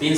3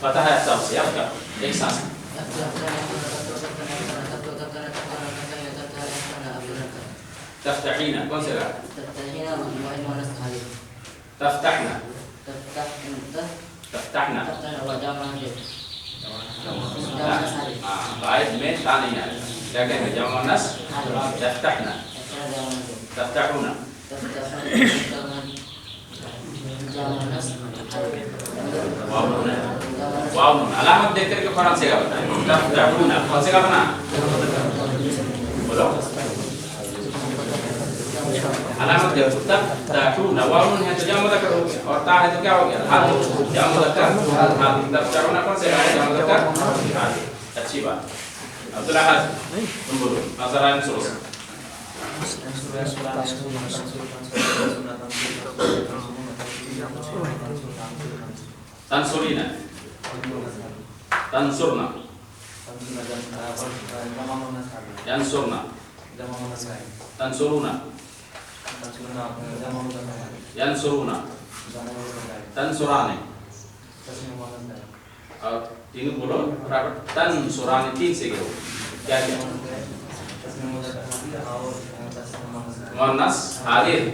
فتح ہے سب سے اب کیا ایک سانس تفتحینا کون سے رہا تفتحنا تفتحنا غائب میں تا نہیں آئے کیا کہیں گے جمع مؤنث تفتحنا تفتحونا واو نون علامت دیکھ کر کے فوراً سے کا بتائیں تفتحونا کون سے کا بنا بولو علامت دیکھو تفتحونا واو نون ہے تو جمع مذکر ہو گیا اور تا ہے تو کیا ہو گیا حاضر جمع مذکر حاضر تفتحونا کون سے کا ہے جمع مذکر حاضر اچھی بات عبداللہ حاضر تم بولو نظر آئیں سرو تنصرنا تنصرنا ينصرنا تنصرون ينصرون تنصران اور تینوں بولو تنصران تین سے گئے کیا کیا مؤنث حاضر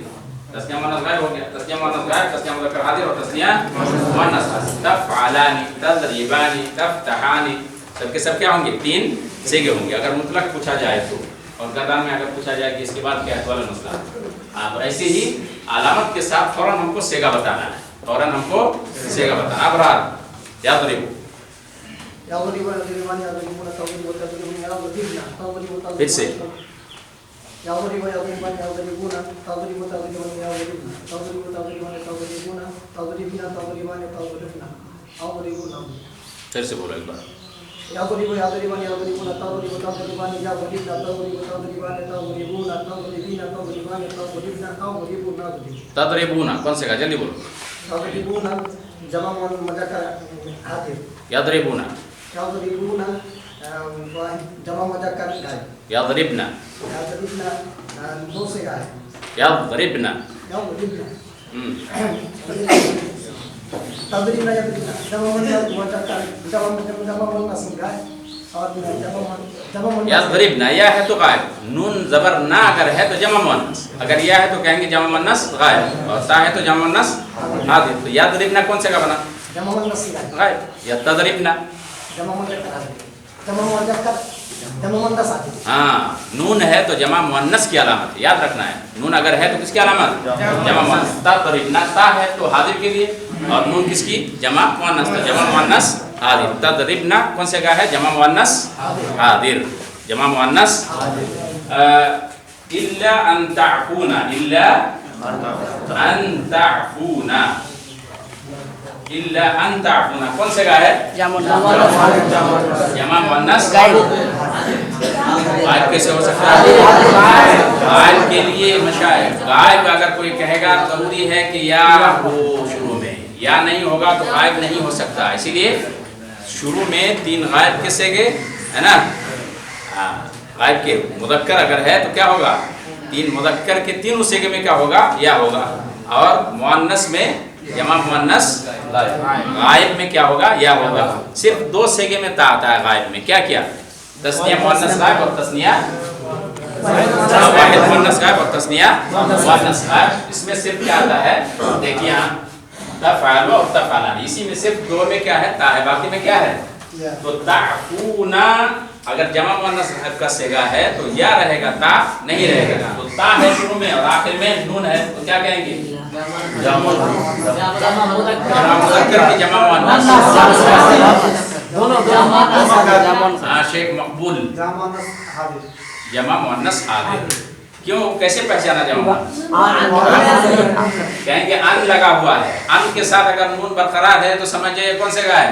تسنیہ مؤنث غائب ہو گیا تسنیہ مؤنث غائب تسنیہ مذکر حاضر اور تسنیہ مؤنث حاضر تفعلان تضربان تفتحان سب کے سب کیا ہوں گے تین سیگے ہوں گے اگر مطلق پوچھا جائے تو اور گردان میں اگر پوچھا جائے کہ اس کے بعد کیا ہے والا مسئلہ اب ایسے ہی علامت کے ساتھ فوراً ہم کو سیگا بتانا ہے فوراً ہم کو سیگا بتانا اب رہا یاد رکھو پھر سے پھر سے بولو ایک بار تضربون کون سے کا جلدی بولو يضربون يضربن يضربن يضربن یا ہے تو غائب نون زبر نہ اگر ہے تو جمع مؤنث اگر یا ہے تو کہیں گے جمع مؤنث غائب اور تا ہے تو جمع مؤنث حاضر تو يضربن کون سے کا بنا غائب يضربن ہاں نون ہے تو جمع مؤنث کی علامت یاد رکھنا ہے نون اگر ہے تو کس کی علامت جمع مؤنث تضربن تا ہے تو حاضر کے لیے اور نون کس کی جمع مؤنث تو جمع مؤنث حاضر تضربن کون سے کا ہے جمع مؤنث حاضر جمع مؤنث الا ان تعفون الا ان تعفون الا ان تعفون کون سے کا ہے جمع مؤنث غائب کیسے ہو سکتا ہے غائب کے لیے مشاہد غائب اگر کوئی کہے گا ضروری ہے کہ یا ہو شروع میں یا نہیں ہوگا تو غائب نہیں ہو سکتا اسی لیے شروع میں تین غائب کے سیگے ہے نا غائب کے مذکر اگر ہے تو کیا ہوگا تین مذکر کے تینوں سیگے میں کیا ہوگا یا ہوگا اور مؤنث میں جمع مؤنث غائب میں کیا ہوگا یا ہوگا صرف دو سیگے میں تا آتا ہے غائب میں کیا کیا تسنیہ مؤنث غائب اور تسنیہ واحد مؤنث غائب اور تسنیہ مؤنث غائب اس میں صرف کیا آتا ہے دیکھیے ہاں تفعل اور تفعلان اسی میں صرف دو میں کیا ہے تا ہے باقی میں کیا ہے تو تعفونا اگر جمع مؤنث کا صیغہ ہے تو یا رہے گا تا نہیں رہے گا تو تا ہے شروع میں اور آخر میں نون ہے تو کیا کہیں گے جمع مذکر کی جمع مؤنث ہاں شیخ مقبول جمع مؤنث حاضر کیوں کیسے پہچانا جمع مؤنث کہیں گے ان لگا ہوا ہے ان کے ساتھ اگر نون برقرار ہے تو سمجھے یہ کون سے گا ہے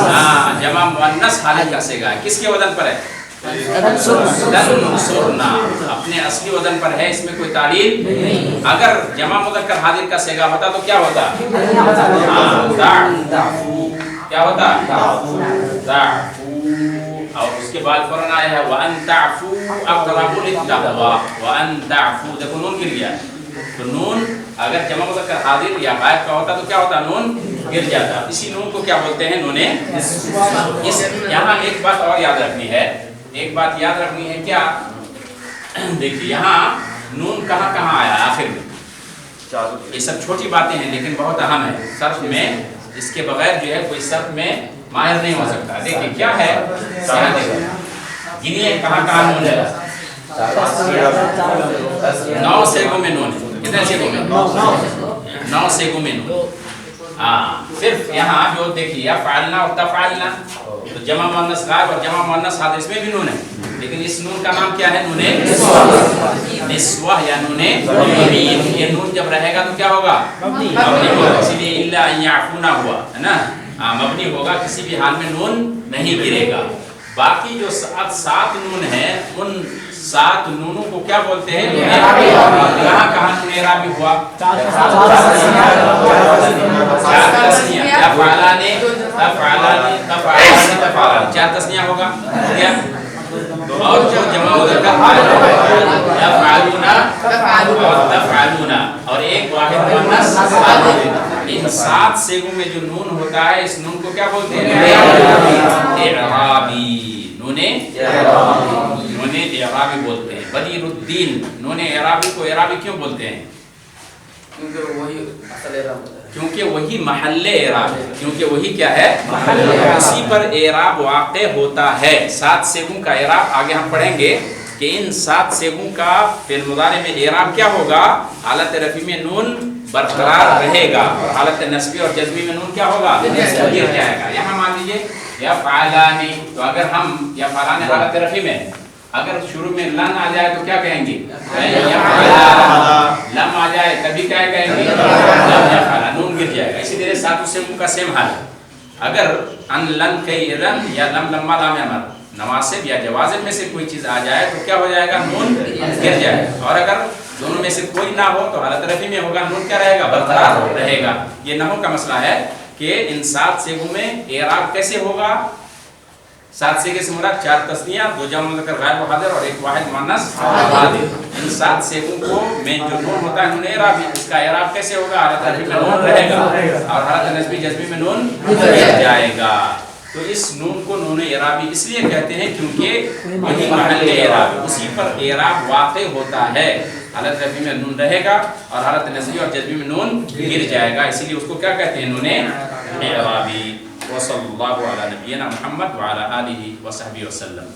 ہاں جمع مؤنث حالت کا سے گا ہے کس کے وزن پر ہے تنصرنا اپنے اصلی وزن پر ہے اس میں کوئی تعلیل اگر جمع مذکر حاضر کا صیغہ ہوتا تو کیا ہوتا تعفو کیا ہوتا تعفو اور اس کے بعد فوراً آیا ہے وَأَن تَعْفُوا أَقْرَبُ لِلتَّقْوَىٰ وَأَن تَعْفُوا دیکھو نون گر گیا تو نون اگر جمع مذکر حاضر یا غائب کا ہوتا تو کیا ہوتا؟ نون گر جاتا. اسی نون کو کیا بولتے ہیں؟ نون نسواں. یہاں ایک بات اور یاد رکھنی ہے. ایک بات یاد رکھنی ہے کیا؟ دیکھیے یہاں نون کہاں کہاں آیا آخر میں. یہ سب چھوٹی باتیں ہیں لیکن بہت اہم ہے. صرف میں اس کے بغیر جو ہے کوئی صرف میں ماہر نہیں ہو سکتا. دیکھیے کیا ہے، گنیے کہاں کہاں نون ہے. 9 سیگوں میں نون ہے. کتنے سیگوں میں؟ 9 سیگوں میں نون. صرف یہاں جو دیکھیے یفعلنا اور تفعلنا تو جمع مؤنث غائب اور جمع مؤنث حاضر اس میں بھی نون ہے. لیکن اس نون کا نام کیا ہے؟ نون نسواں یا نون ضمیر. یہ نون جب رہے گا تو کیا ہوگا؟ مبنی ہوگا. اسی لیے الا ان یعفونا ہوا ہے نا، مبنی ہوگا. کسی بھی حال میں نون نہیں گرے گا. باقی جو 7 نون ہیں ان 7 نونوں کو کیا بولتے ہیں؟ کہاں کہاں نون اعرابی ہوا؟ چار تسنیہ ہوگا. اور جو جمع مذکر یفعلون اور ایک واحد مؤنث. ان 7 سیگوں میں جو نون ہوتا ہے اس نون کو کیا بولتے ہیں؟ اعرابی. نون اعرابی بولتے ہیں. بدیر الدین نون اعرابی کو اعرابی کیوں بولتے ہیں؟ کیونکہ وہی محل اعراب ہے. کیونکہ وہی کیا ہے؟ اسی پر اعراب واقع ہوتا ہے. 7 سیگوں کا اعراب آگے ہم پڑھیں گے کہ ان 7 سیگوں کا فعل مضارع میں اعراب کیا ہوگا؟ حالت رفع میں نون برقرار رہے گا اور حالت نصبی اور جزمی میں نون کیا ہوگا؟ گر جائے گا. یہاں مان لیجیے یفعلانی تو اگر ہم یفعلان حالت رفع میں اگر شروع میں لن آ جائے تو کیا کہیں گے؟ لم آ جائے تبھی کیا کہیں گے؟ نون گر جائے گا. اسی طرح 7 سیگوں کا سیم حال ہے. اگر ان لن کئی رن یا لم لما لام امر نواسب یا جوازب میں سے کوئی چیز آ جائے تو کیا ہو جائے گا؟ نون گر جائے گا. اور اگر دونوں میں سے کوئی نہ ہو تو حالت رفع میں ہوگا. نون کیا رہے گا؟ برقرار رہے گا. یہ نحو کا مسئلہ ہے کہ ان 7 سیگوں میں اعراب کیسے ہوگا. 7 سیگے سے مراد 4 تسنیہ، 2 جمع مذکر غائب و حاضر اور 1 واحد مؤنث حاضر. ان 7 سیگوں کو میں جو نون ہوتا ہے نون اعرابی. اس کا اعراب کیسے ہوگا؟ حالت رفع میں نون رہے گا اور حالت نصبی جزمی میں نون گر جائے گا. تو اس نون کو نون اعرابی اس لیے کہتے ہیں کیونکہ وہی محل اعراب اسی پر اعراب واقع ہوتا ہے. حالت رفع میں نون رہے گا اور حالت نصبی اور جزمی میں نون گر جائے گا. اسی لیے اس کو کیا کہتے ہیں؟ نون اعرابی. وصلی اللہ علی نبینا محمد وعلی آلہ وصحبہ وسلم.